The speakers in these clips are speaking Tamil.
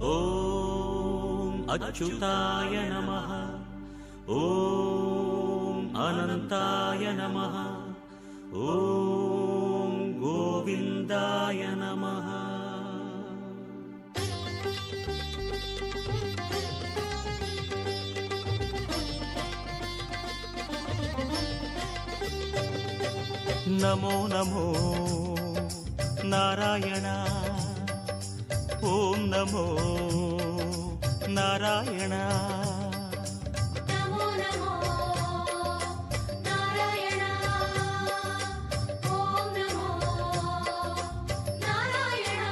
ॐ अच्युताय नमः। ॐ अनन्ताय नमः। ॐ गोविन्दाय नमः। नमो नमो नारायण। ॐ नमो नारायण। नमो नमो नारायण। ॐ नमो नारायण।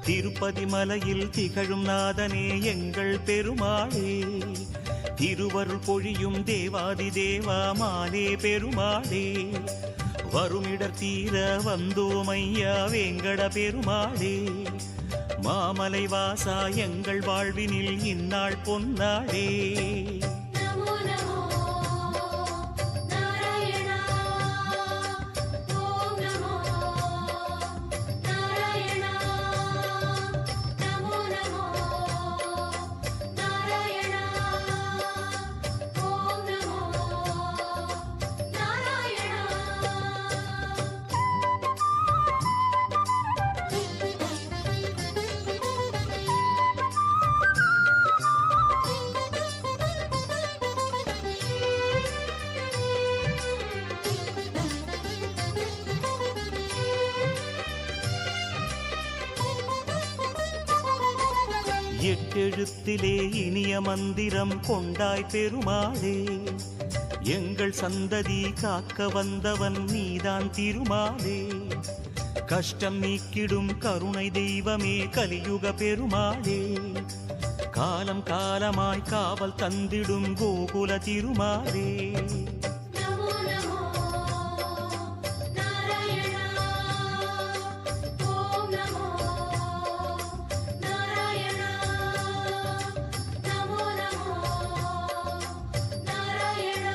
திருப்பதி மலையில் திகழும் நாதனே எங்கள் பெருமாளே, திருவருள் பொழியும் தேவாதி தேவா மாலே பெருமாளே, வருமிடர் தீர வந்தோமையா வேங்கட பெருமாளே, மாமலை வாசா எங்கள் வாழ்வினில் இந்நாள் பொன்னாளே. நமோ நமோ நாராயண. ஓம் நமோ நாராயண. நமோ நமோ நாராயண. ஓம் நமோ நாராயண. எட்டெழுத்திலே இனிய மந்திரம் கொண்டாய் பெருமாளே, எங்கள் சந்ததி காக்க வந்தவன் நீதான் திருமாலே, கஷ்டம் நீக்கிடும் கருணை தெய்வமே கலியுக பெருமாளே, காலம் காலமாய் காவல் தந்திடும் கோகுல திருமாலே. நமோ நமோ நாராயண. ஓம் நமோ நாராயண. நமோ நமோ நாராயண.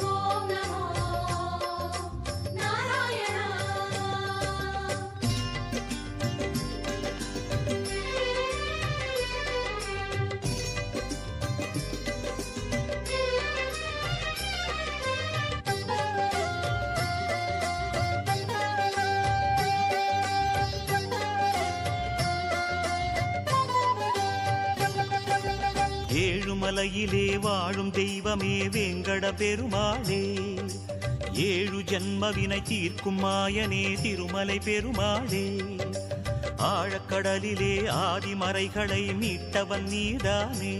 ஓம் நமோ நாராயண. ஏழுமலையிலே வாழும் தெய்வமே வேங்கட பெருமாளே, ஏழு ஜன்மவினை தீர்க்கும் மாயனே திருமலை பெருமாளே, ஆழக்கடலிலே ஆதிமறைகளை மீட்டவன் நீதானே,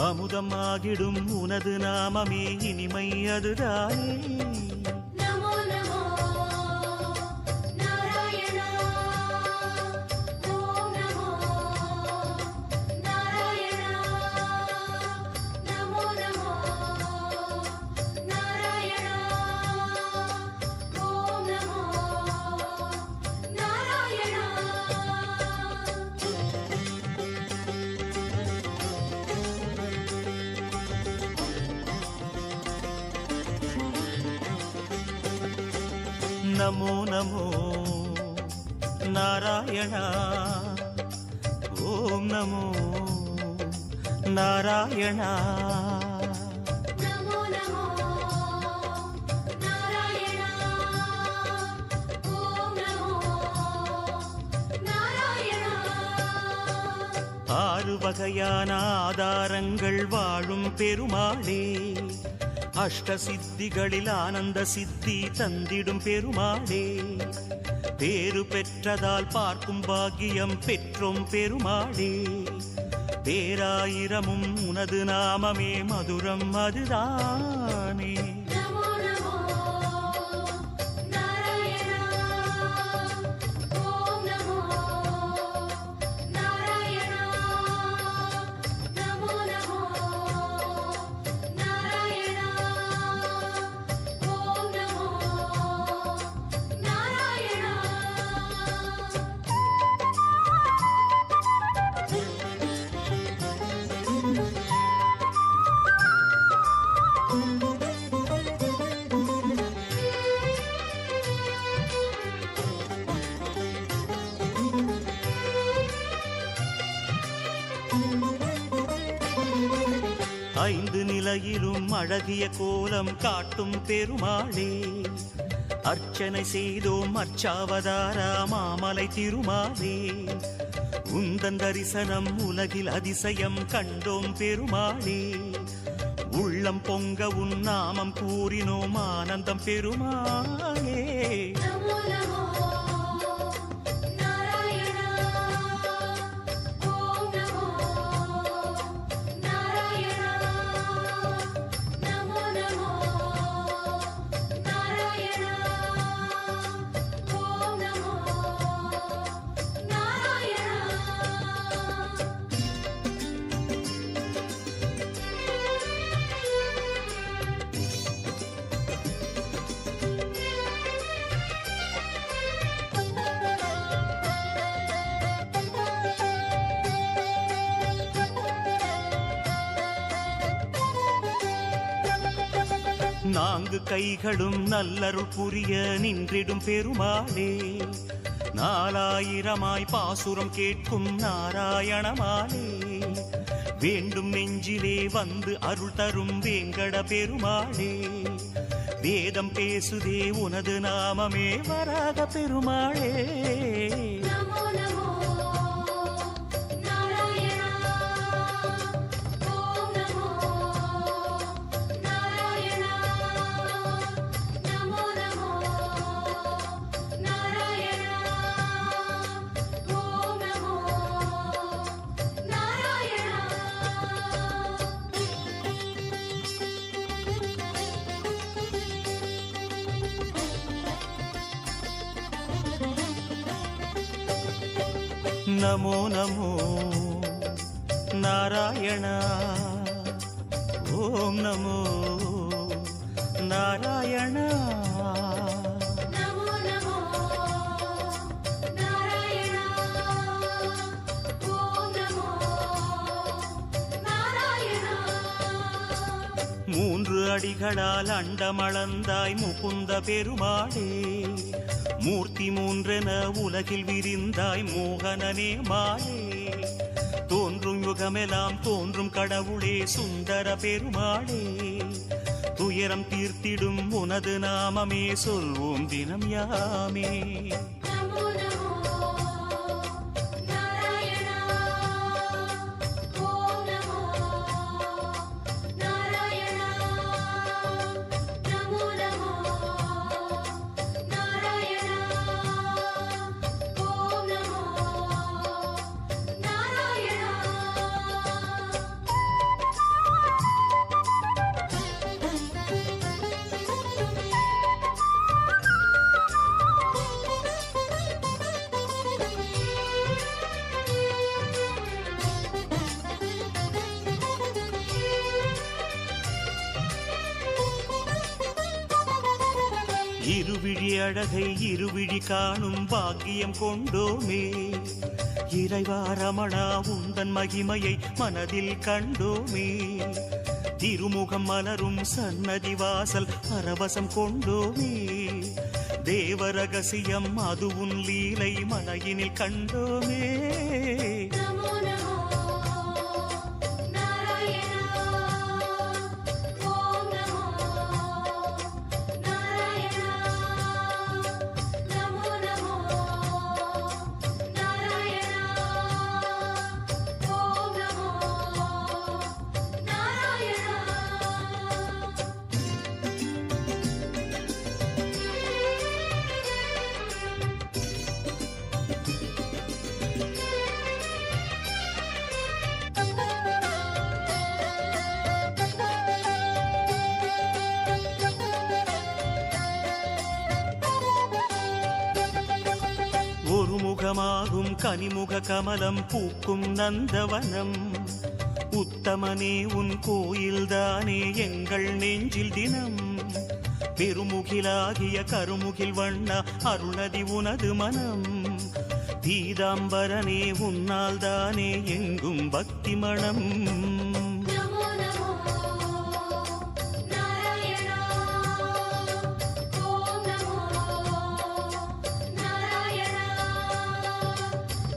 அமுதமாகிடும் உனது நாமமே இனிமை அதுதானே. நமோ நமோ நாராயண. ஓம் நமோ நாராயண. நமோ நமோ நாராயண. ஓம் நமோ நாராயண. नमो नमो नारायण। ॐ नमो नारायण। நமோ நமோ நாராயண. ஓம் நமோ நாராயண. ஆறு வகையான ஆதாரங்கள் வாழும் பெருமாளே, அஷ்ட சித்திகளில் ஆனந்த சித்தி தந்திடும் பெருமாளே, பேரு பெற்றதால் பார்க்கும் பாக்கியம் பெற்றோம் பெருமாளே, பேராயிரமும் உனது நாமமே மதுரம் அதுதானே. நமோ நமோ நாராயண. ஓம் நமோ நாராயண. நமோ நமோ நாராயண. ஓம் நமோ நாராயண. Thank you. ஐந்து நிலையிலும் அழகிய கோலம் காட்டும் பெருமாளே, அர்ச்சனை செய்தோம் அர்ச்சாவதாரா மாமலை திருமாலே, உந்தன் தரிசனம் உலகில் அதிசயம் கண்டோம் பெருமாளே, உள்ளம் பொங்க உன் நாமம் கூறினோம் ஆனந்தம் பெருமாளே. நமோ நமோ நாராயணா ஓம் நமோ நாராயணா நமோ நமோ நாராயணா ஓம் நமோ நாராயணா. நான்கு கைகளும் நல்லருள் புரிய நின்றிடும் பெருமாளே, நாலாயிரமாய் பாசுரம் கேட்கும் நாராயணமாலே, வேண்டும் நெஞ்சிலே வந்து அருள் தரும் வேங்கட பெருமாளே, வேதம் பேசுதே உனது நாமமே வராக பெருமாளே. நமோ நமோ நாராயணா ஓம் நமோ நாராயணா நமோ நமோ நாராயணா ஓம் நமோ நாராயணா. நமோ நமோ நாராயண ஓம் நமோ நாராயண. நமோ நமோ நாராயணா ஓம் நமோ நாராயணா. மூன்று அடிகளால் அண்டமளந்தாய் முகுந்த பெருமாளே, மூர்த்தி மூன்றென உலகில் விரிந்தாய் மோகனனே மாலே, தோன்றும் யுகமெல்லாம் தோன்றும் கடவுளே சுந்தர பெருமாளே, துயரம் தீர்த்திடும் உனது நாமமே சொல்வோம் தினம் யாமே. நமோ நமோ நாராயணா ஓம் நமோ நாராயணா நமோ நமோ நாராயணா ஓம் நமோ நாராயணா. இருவிழி அழகை இருவிழி காணும் பாக்கியம் கொண்டோமே, இறைவா ரமணா உந்தன் மகிமையை மனதில் கண்டோமே, திருமுகம் மலரும் சன்னதி வாசல் பரவசம் கொண்டோமே, தேவ ரகசியம் அது உன் லீலை மலையினில் கண்டோமே. நமோ நமோ நாராயணா ஓம் நமோ நாராயணா நமோ நமோ நாராயணா ஓம் நமோ நாராயணா. ஒரு முகமாகும் கனிமுக கமலம் பூக்கும் நந்தவனம், உத்தமனே உன் கோயில்தானே எங்கள் நெஞ்சில் தினம், பெருமுகிலாகிய கருமுகில் வண்ணா அருணதி உனது மனம், பீதாம்பரனே உன்னால் தானே எங்கும் பக்தி மணம். நமோ நமோ நாராயணா ஓம் நமோ நாராயணா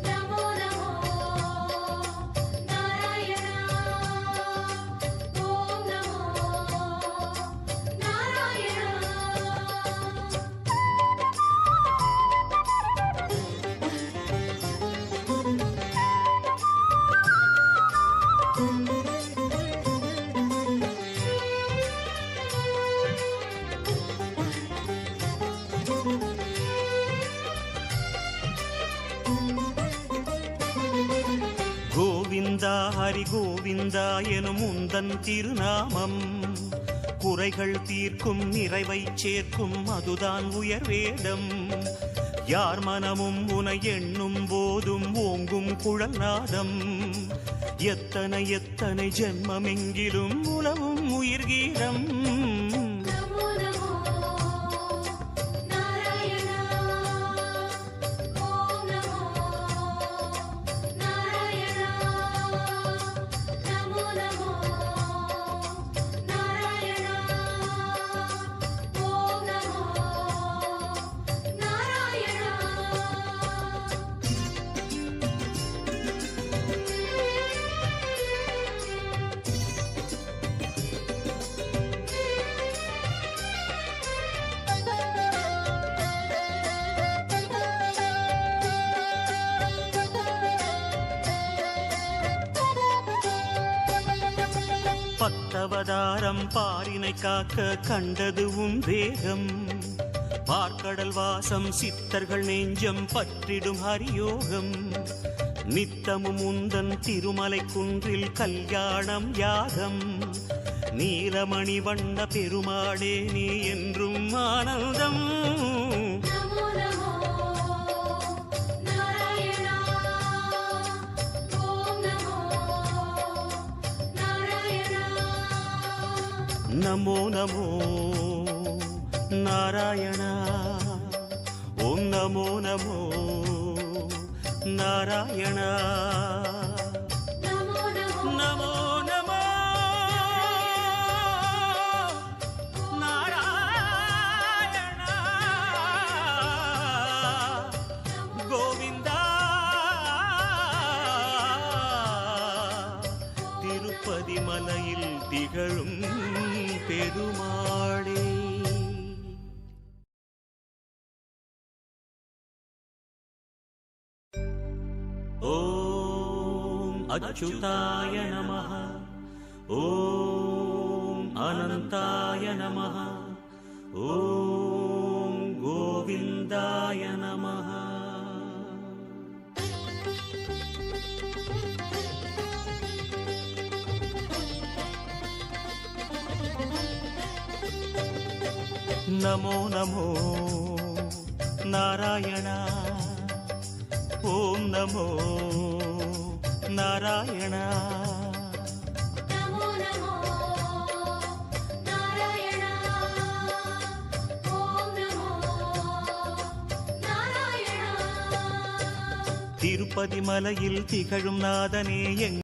நமோ நமோ நாராயணா ஓம் கோவிந்தா ஹரி கோவிந்தா எனும் உந்தன் திருநாமம் குறைகள் தீர்க்கும் நிறைவை சேர்க்கும் அதுதான் உயர் வேடம் யார் மனமும் உனை எண்ணும் போதும் ஓங்கும் குழல் நாதம் எத்தனை எத்தனை ஜென்மமெங்கிலும் உலவும் உயிர் கீதம் நமோ நமோ நாராயணா ஓம் நமோ நாராயணா நமோ நமோ நாராயணா ஓம் நமோ நாராயணா பத்தவதாரம் பாரினை காக்க கண்டது உன் வேகம் பார்க்கடல் வாசம் சித்தர்கள் நெஞ்சம் பற்றிடும் ஹரியோகம் நித்தமும் உந்தன் திருமலை குன்றில் கல்யாணம் யாகம் நீலமணி வண்ண பெருமாளே நீ என்றும் ஆனந்தம் நமோ நமோ நாராயணா ஓம் நமோ நாராயணா நமோ நமோ நாராயணா ஓம் நமோ நமோ நாராயணா நமோ நமோ நமோ நமோ நாராயணா கோவிந்தா திருப்பதி மலையில் திகழும் பெருமாளே ஓம் அச்சுதாய நமः ஓம் அனந்தாய நமः ஓம் கோவிந்தாய நமः நமோ நமோ நாராயணா ஓம் நமோ நாராயணா நமோ நமோ நாராயணா ஓம் நமோ நாராயணா திருப்பதி மலையில் திகழும் நாதனே